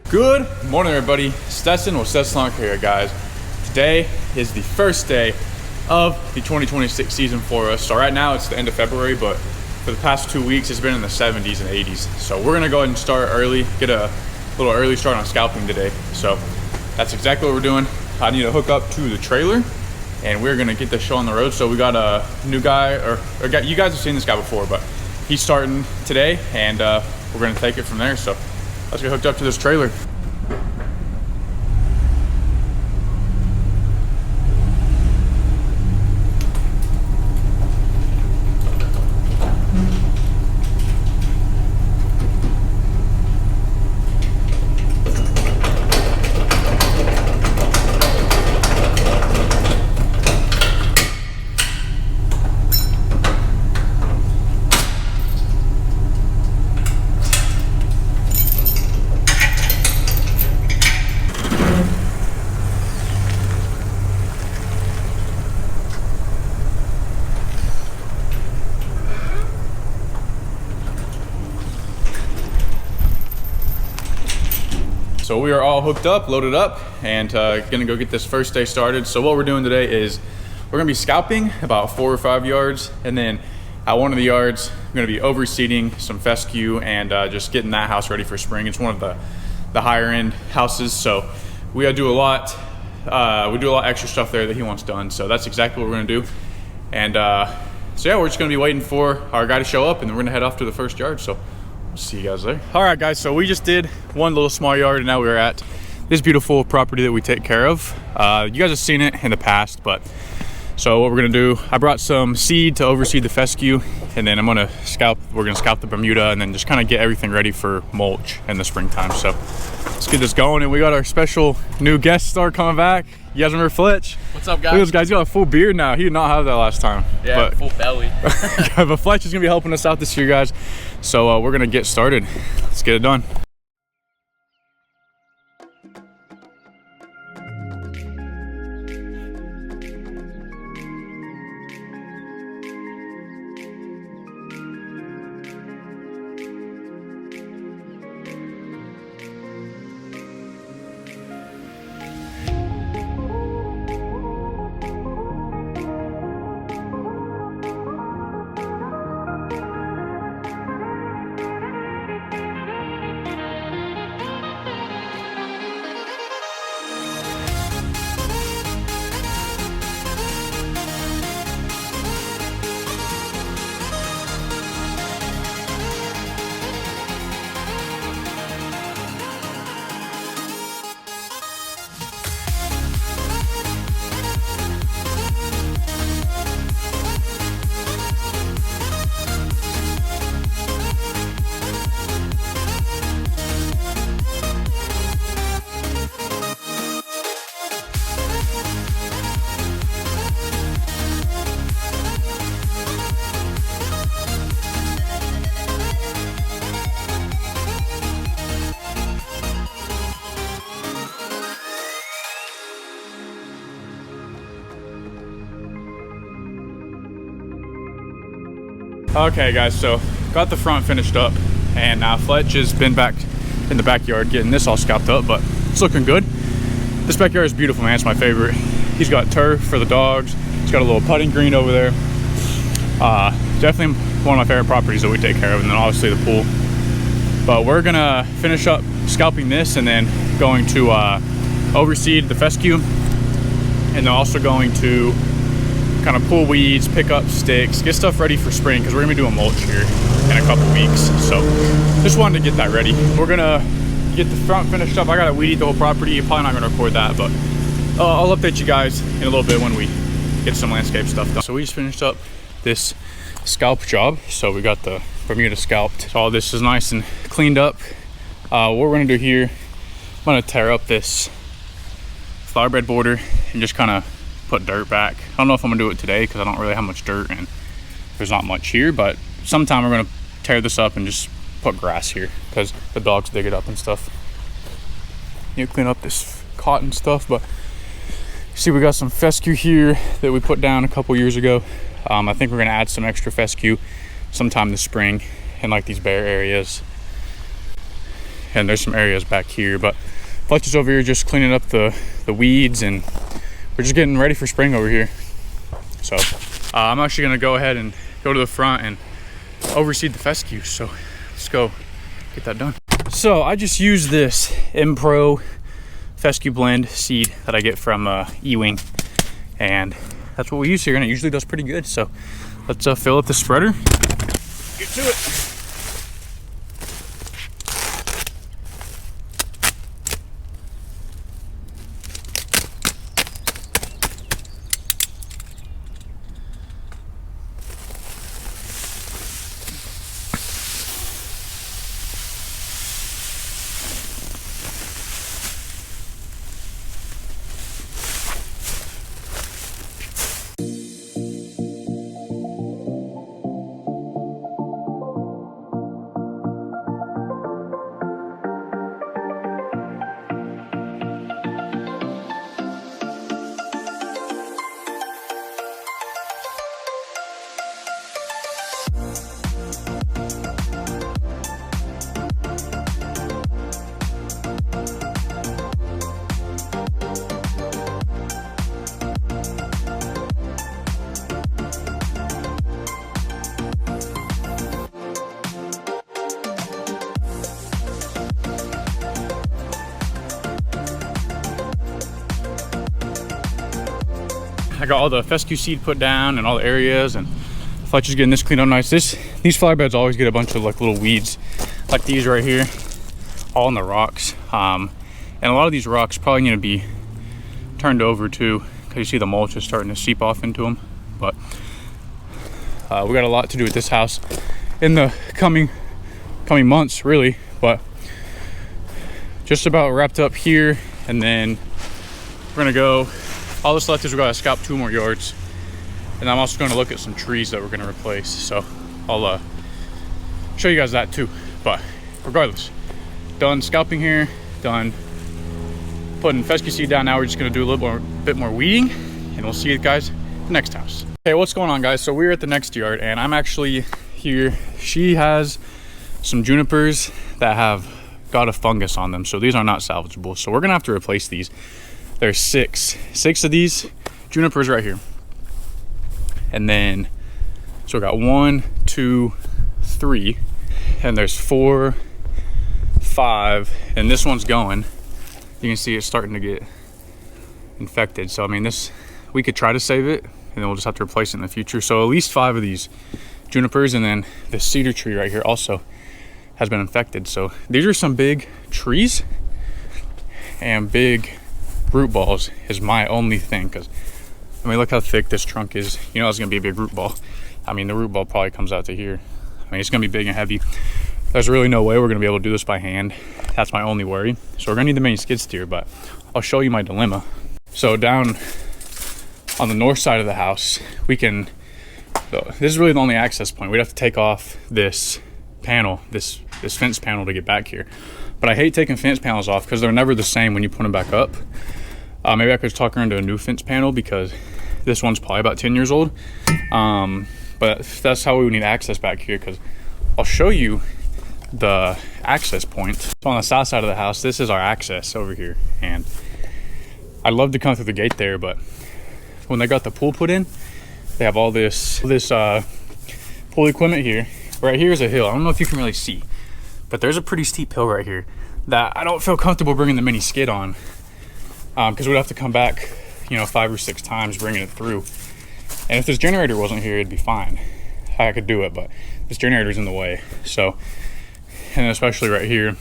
Good morning, everybody. Stetson with Stetson here, guys. Today is the first day of the 2026 season for us. So right now it's the end of February, but for the past 2 weeks it's been in the 70s and 80s. So we're gonna go ahead and start early, get a little early start on scalping today. So that's exactly what we're doing. I need to hook up to the trailer and we're gonna get the show on the road. So we got a new guy, you guys have seen this guy before, but he's starting today and we're gonna take it from there. So let's get hooked up to this trailer. So we are all hooked up, loaded up, and gonna go get this first day started. So what we're doing today is we're gonna be scalping about 4 or 5 yards, and then at one of the yards, we're gonna be overseeding some fescue and just getting that house ready for spring. It's one of the higher end houses, so we do a lot. We do a lot of extra stuff there that he wants done. So that's exactly what we're gonna do. And so yeah, we're just gonna be waiting for our guy to show up, and then we're gonna head off to the first yard. So see you guys there. All right, guys, so we just did one little small yard and now we're at this beautiful property that we take care of. You guys have seen it in the past, but so what we're gonna do, I brought some seed to overseed the fescue, and then we're gonna scalp the Bermuda and then just kind of get everything ready for mulch in the springtime. So let's get this going. And we got our special new guest star coming back. You guys remember Fletch? What's up, guys? Look at this guy, he's got a full beard now. He did not have that last time. Yeah, but full belly. But Fletch is gonna be helping us out this year, guys. So we're gonna get started. Let's get it done. Okay, guys, so got the front finished up, and now Fletch has been back in the backyard getting this all scalped up, but it's looking good. This backyard is beautiful, man. It's my favorite. He's got turf for the dogs. He's got a little putting green over there. Definitely one of my favorite properties that we take care of, and then obviously the pool. But we're gonna finish up scalping this and then going to overseed the fescue, and then also going to kind of pull weeds, pick up sticks, get stuff ready for spring, because we're gonna be doing mulch here in a couple weeks. So just wanted to get that ready. We're gonna get the front finished up. I gotta weed eat the whole property. I'm probably not gonna record that, but I'll update you guys in a little bit when we get some landscape stuff done. So we just finished up this scalp job. So we got the Bermuda scalped. So all this is nice and cleaned up. What we're gonna do here, I'm gonna tear up this flower bed border and just kind of put dirt back. I don't know if I'm gonna do it today because I don't really have much dirt and there's not much here, but sometime we're gonna tear this up and just put grass here because the dogs dig it up and stuff. You clean up this cotton stuff, but see, we got some fescue here that we put down a couple years ago. I think we're gonna add some extra fescue sometime this spring in like these bare areas. and there's some areas back here, but Fletch is over here just cleaning up the weeds, and we're just getting ready for spring over here. So I'm actually gonna go ahead and go to the front and overseed the fescue. So let's go get that done. So I just used this M-Pro fescue blend seed that I get from Ewing, and that's what we use here, and it usually does pretty good. So let's fill up the spreader, get to it. I got all the fescue seed put down and all the areas, and Fletch is getting this cleaned up nice. These flower beds always get a bunch of like little weeds like these right here, all in the rocks. And a lot of these rocks probably need to be turned over too, because you see the mulch is starting to seep off into them. But we got a lot to do with this house in the coming months, really. But just about wrapped up here, and then we're gonna go. All the selectives, we gotta scalp 2 more yards, and I'm also going to look at some trees that we're going to replace. So I'll show you guys that too. But regardless, done scalping here, done putting fescue seed down. Now we're just going to do a little bit more weeding, and we'll see you guys at the next house. Hey, what's going on, guys? So we're at the next yard, and I'm actually here. She has some junipers that have got a fungus on them, so these are not salvageable. So we're gonna have to replace these. There's six of these junipers right here, and then so we got 1, 2, 3, and there's 4, 5, and this one's going. You can see it's starting to get infected. So I mean, this, we could try to save it, and then we'll just have to replace it in the future. So at least 5 of these junipers, and then the cedar tree right here also has been infected. So these are some big trees, and big root balls is my only thing, because I mean, look how thick this trunk is. You know it's gonna be a big root ball. I mean, the root ball probably comes out to here. I mean, it's gonna be big and heavy. There's really no way we're gonna be able to do this by hand. That's my only worry. So we're gonna need the mini skid steer, but I'll show you my dilemma. So down on the north side of the house, we can, this is really the only access point. We'd have to take off this panel, this fence panel, to get back here. But I hate taking fence panels off because they're never the same when you put them back up. Maybe I could talk her into a new fence panel, because this one's probably about 10 years old. But that's how we would need access back here, because I'll show you the access point. So on the south side of the house, this is our access over here. And I'd love to come through the gate there, but when they got the pool put in, they have all this pool equipment here. Right here is a hill. I don't know if you can really see, but there's a pretty steep hill right here that I don't feel comfortable bringing the mini skid on, because we'd have to come back, you know, 5 or 6 times bringing it through. And if this generator wasn't here, it'd be fine. I could do it, but this generator's in the way. So, and especially right here,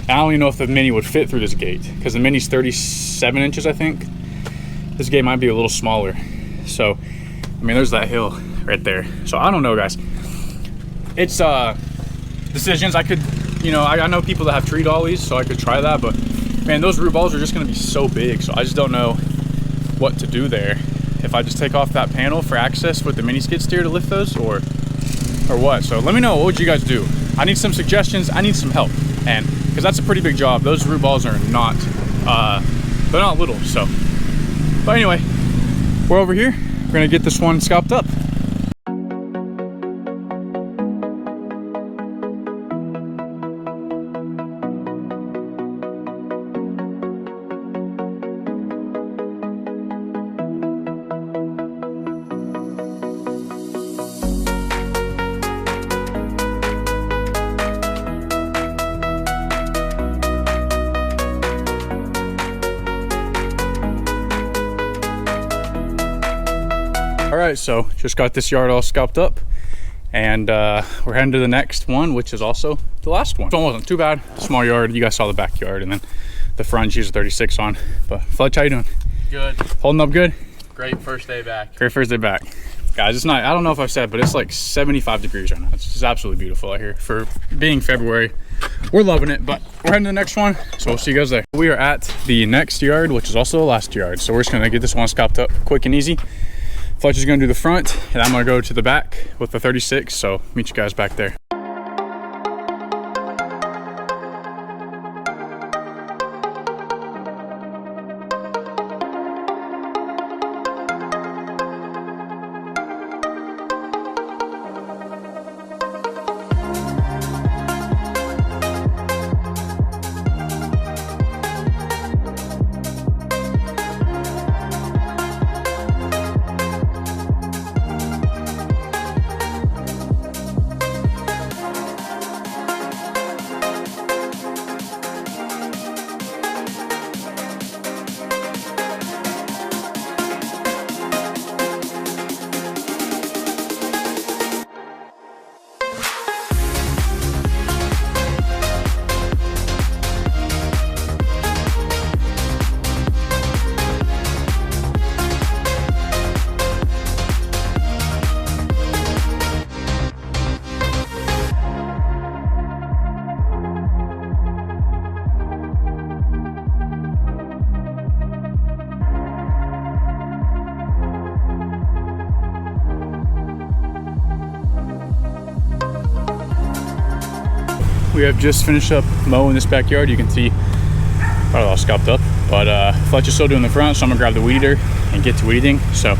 I don't even know if the mini would fit through this gate, because the mini's 37 inches, I think. This gate might be a little smaller. So, I mean, there's that hill right there. So I don't know, guys. It's decisions. I could, you know, I know people that have tree dollies, so I could try that, but man, those root balls are just gonna be so big. So I just don't know what to do there. If I just take off that panel for access with the mini skid steer to lift those, or what. So let me know, what would you guys do? I need some suggestions. I need some help, and because that's a pretty big job. Those root balls are not, they're not little. So, but anyway, we're over here. We're gonna get this one scalped up. right, so just got this yard all scalped up, and we're heading to the next one, which is also the last one. So it wasn't too bad. Small yard. You guys saw the backyard, and then the front she's a 36 on. But Fletch, how you doing? Good. Holding up good? Great first day back. Great first day back. Guys, it's not, I don't know if I've said, but it's like 75 degrees right now. It's just absolutely beautiful out here for being February. We're loving it, but we're heading to the next one, so we'll see you guys there. We are at the next yard, which is also the last yard. So we're just gonna get this one scalped up quick and easy. Fletch is gonna do the front, and I'm gonna go to the back with the 36, so meet you guys back there. We have just finished up mowing this backyard. You can see probably all scalped up, but Fletch is still doing the front, so I'm gonna grab the weed eater and get to weeding. So,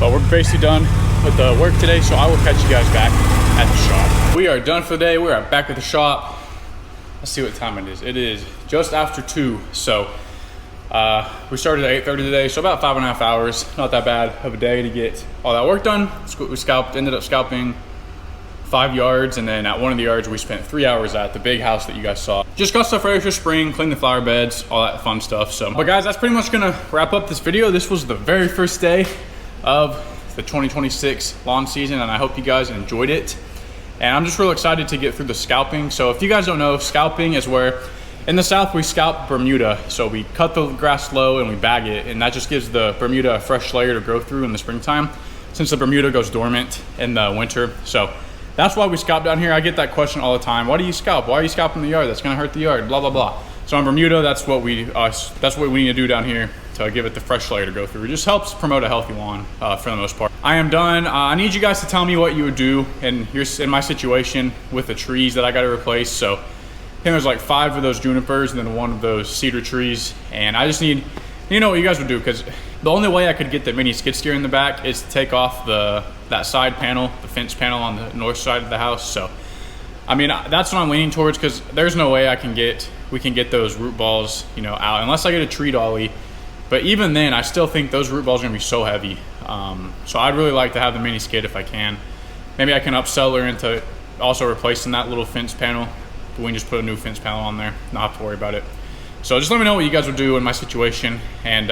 but we're basically done with the work today, so I will catch you guys back at the shop. We are done for the day. We are back at the shop. Let's see what time it is. It is just after 2. So we started at 8:30 today, so about 5.5 hours. Not that bad of a day to get all that work done. We ended up scalping 5 yards, and then at one of the yards we spent 3 hours at, the big house that you guys saw. Just got stuff ready for spring, clean the flower beds, all that fun stuff. So, but guys, that's pretty much gonna wrap up this video. This was the very first day of the 2026 lawn season, and I hope you guys enjoyed it. And I'm just real excited to get through the scalping. So if you guys don't know, scalping is where in the South we scalp Bermuda. So we cut the grass low and we bag it, and that just gives the Bermuda a fresh layer to grow through in the springtime, since the Bermuda goes dormant in the winter. So that's why we scalp down here. I get that question all the time. Why do you scalp? Why are you scalping the yard? That's gonna hurt the yard, blah, blah, blah. So on Bermuda, that's what we need to do down here to give it the fresh layer to go through. It just helps promote a healthy lawn for the most part. I am done. I need you guys to tell me what you would do in my situation with the trees that I gotta replace. So I think there's like 5 of those junipers and then 1 of those cedar trees. And I just need, you know what you guys would do, because the only way I could get the mini skid steer in the back is to take off that side panel, the fence panel on the north side of the house. So, I mean, that's what I'm leaning towards, because there's no way we can get those root balls, you know, out unless I get a tree dolly. But even then, I still think those root balls are gonna be so heavy. So I'd really like to have the mini skid if I can. Maybe I can upsell her into also replacing that little fence panel. We can just put a new fence panel on there, not have to worry about it. So just let me know what you guys would do in my situation. And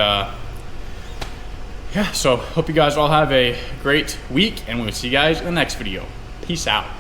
yeah, so hope you guys all have a great week, and we'll see you guys in the next video. Peace out.